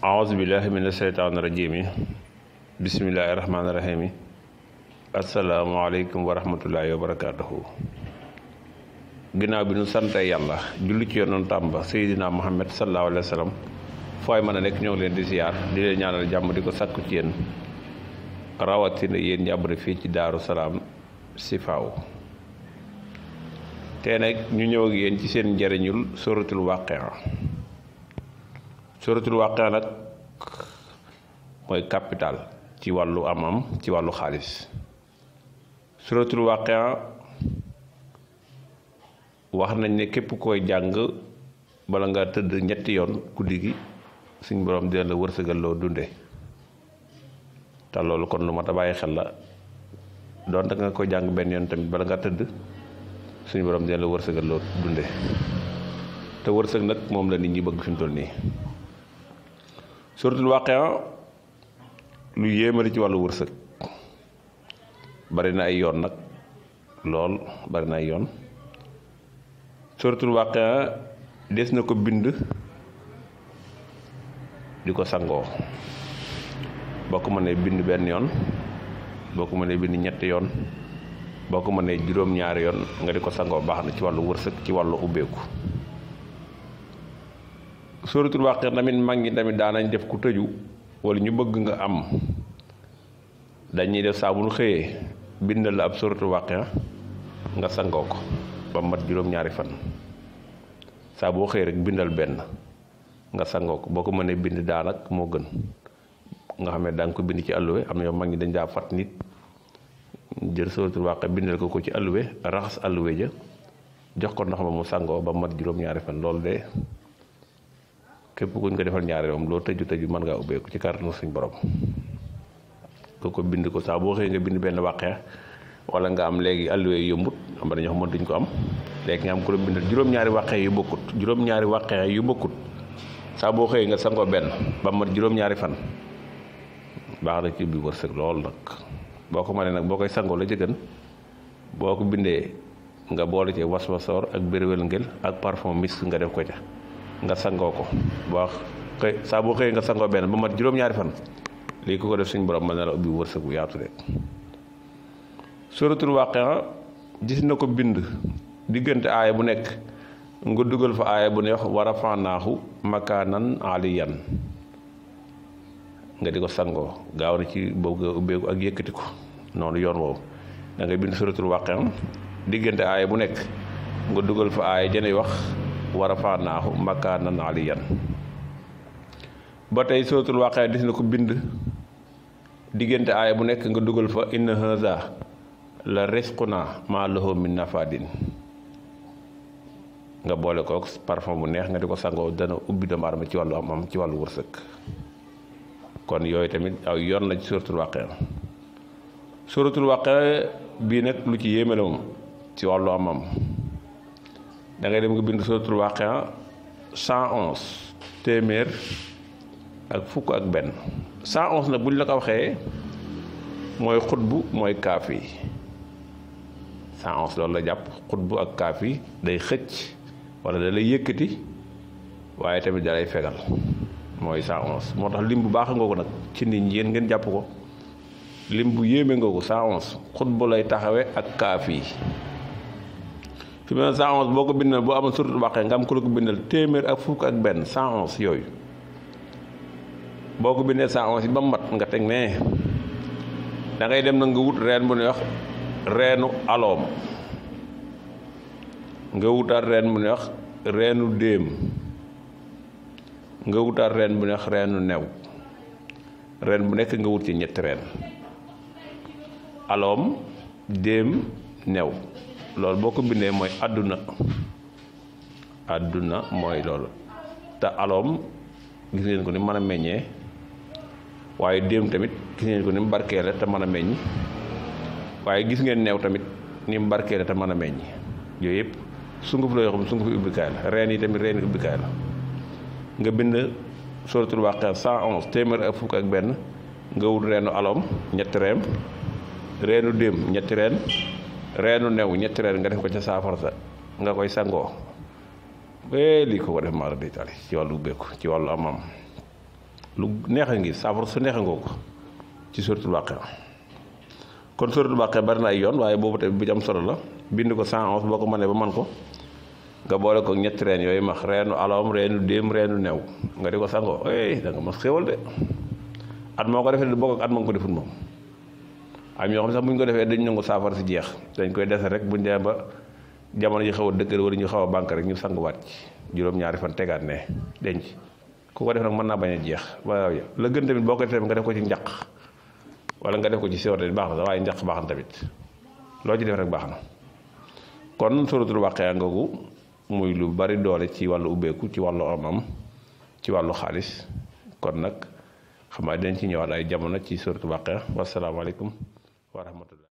aousubillahi mina sheytaani rajimi bisimillahi rahmaani rahimi asalaamualeykum wa rahmatullahi wa barakatuhu. Ginnaaw bi nu sante yàlla julli ci yoonu tàmba Seydina Muhammad sallallahu alayhi wa sallam fooy mën a nekk ñoo ngi leen di ziyaar di leen ñaanal jàmm di ko sakku ci yéen rawatina yéen ñi abonné fii ci Daaru Salaam Chifaou. te nag ñu ñëw ak yéen ci seen njëriñul suratul Waaqia. suratul Waaqia nag mooy capital ci wàllu am-am ci wàllu xaalis. suratul Waaqia wax nañ ne képp koy jàng bala nga tëdd ñetti yoon guddi gi suñ borom dina la wërsëgal loo dunde te loolu kon lu mat a bàyyi xel la doon nga koy jàng benn yoon tamit bala nga tëdd suñu borom dina la wërsëgal loo dunde te wërsëg nag moom la nit ñi bëgg fi mu toll nii. suratul Waaqia lu yéemali ci wàllu wërsëg bari na ay yoon nag lool bari na ay yoon. suratul Waaqia des na ko bind di ko sangoo boo ko mënee bind benn yoon boo ko mënee bind ñetti yoon boo ko mënee juróom-ñaari yoon nga di ko sangoo baax na ci wàllu wërsëg ci wàllu ubbeeku. suratul Waaqia tamit mag ñi tamit daanañ def ku tëju wala ñu bëgg nga am dañuy def saa bu ñu xëyee bindal la ab suratul Waaqia nga sangoo ko ba mat juróom-ñaari fan. saa boo xëyee rek bindal benn nga sangoo ko boo ko mënee bind daanak moo gën nga xam ne daa nga ko bind ci alluwe am na yow mag ñi dañ daa fat nit jël suratul Waaqia bindal ko ci alluwe raxas alluwe ja jox ko ndox ma mu sangoo ba mat juróom-ñaari fan. loolu de képp kuñ ko defal ñaari yoon loo tëju mën ngaa ubbeeku ci kàttanu suñ borom. ko bind ko saa boo xëyee nga bind benn Waaqia wala nga am léegi alluwe yombut am na ñoo xam duñ ko am léegi nga am ko la bindal juróom-ñaari Waaqia yu bokkut saa boo xëyee nga sangoo benn ba mat juróom-ñaari fan baax na ci bi wërsëg lool nag. boo ko mënee nag boo koy sangoo la jëgën boo ko bindee nga boole ci waswasoor ak béréwél ngel ak parfum misk nga def ko ca nga sangoo ko saa boo xëyee nga sangoo benn ba mat juróom-ñaari fan lii ku ko def suñ borom mën na la ubbi wërsëg bu yaatu de. suratul Waaqia gis na ko bind diggante aaya bu nekk nga dugal fa aaya bu ne wax wa rafanaahu makaanan aliyan nga di ko sangoo gaaw na ci boobu ubbeeku ak yëkkati ko noonu yoon woowu da ngay bind suratul Waaqia diggante aaya bu nekk nga dugal fa aaya jëne wax wa rafanaahu makaanan aliyan. ba tey suratul Waaqia gis na ko bind diggante aaya bu nekk nga dugal fa inna haza la risquna ma lahu min nafadin nga boole kook parfum bu neex nga di ko sangoo dana ubbi doomu aadama ci wàllu am ci wàllu wërsëg. kon yooyu tamit aw yoon la ci suratul Waaqia. suratul Waaqia bii nag lu ci yéeme la moom ci wàllu am da ngay dem nga bind suratul Waaqia 111 téeméer ak fukk ak benn. 111 nag buñ la ko waxee mooy xutbu mooy kaafi 111 loolu la jàpp xutbu ak kaafi day xëcc wala da lay yëkkati waaye tamit da lay fegal mooy 111 moo tax lim bu baax nga ko nag ci nit ñi yéen ngeen jàpp ko lim bu yéeme nga ko 111 xutbu lay taxawe ak kaafi fi mu ne 111 boo ko bindal boo amoon suratul Waaqia nga am ku la ko bindal téeméer ak fukk ak benn 111 yooyu boo ko bindee 111 yi ba mat nga teg ne da ngay dem na nga wut reen bu ñuy wax reenu aloom nga wutaat reen bu ñuy wax reenu déem nga wutaat reen bu ñuy wax reenu new reen bu nekk nga wut ci ñetti reen aloom déem new loolu boo ko bindee mooy àdduna mooy loolu te aloom gis ngeen ko ni mën a meññee waaye déem tamit gis ngeen ko ni mu barkeele te mën a meññ waaye gis ngeen neew tamit ni mu barkeele te mën a meññ yooyu yëpp sunguf la yoo xam sunguf ubbikaay la reen yi tamit reen yi ubbikaay la nga bind suratul Waaqia 111 téeméer ak fukk ak benn nga wut reenu aloom ñetti reen reenu déem ñetti reen reenu new ñetti reen nga def ko ca saafara sa nga koy sangoo lii ko def maara day tali ci wàllu ubbeeku ci wàllu am lu neex a ngi saafara su neex a ngoo ko ci suratul Baqara. kon suratul Baqara bari na ay yoon waaye boobu tamit bu ci am solo la bind ko 111 boo ko mënee ba man ko nga boole ko ñetti reen yooyu max reenu alom reenu déem reenu new nga di ko sangoo da nga mas xéwal de at moo ko defee du bokk ak at moo ko deful moom. am ñoo xam ne sax bu ñu ko defee dañ nangu saafara si jeex dañ koy dese rek buñ demee ba jamono ji xaw a dëgër wala ñu xaw a banque rek ñu sanguwaat ci juróom-ñaari fan tegaat ne denc ku ko def nag mën naa bañ a jeex waaye la gën tamit boo ko defee nga def ko ci njaq wala nga def ko ci siwar tamit baax na sax waaye njaq baax na tamit loo ci def rek baax na. kon suratul Baqara ngoogu muy lu bari doole ci wàllu ubbeeku ci wàllu am-am ci wàllu xaalis kon nag xam naa dinañ ci ñëwaat ay jamono ci suratul Baqara wasalaamaaleykum wa rahmatullah.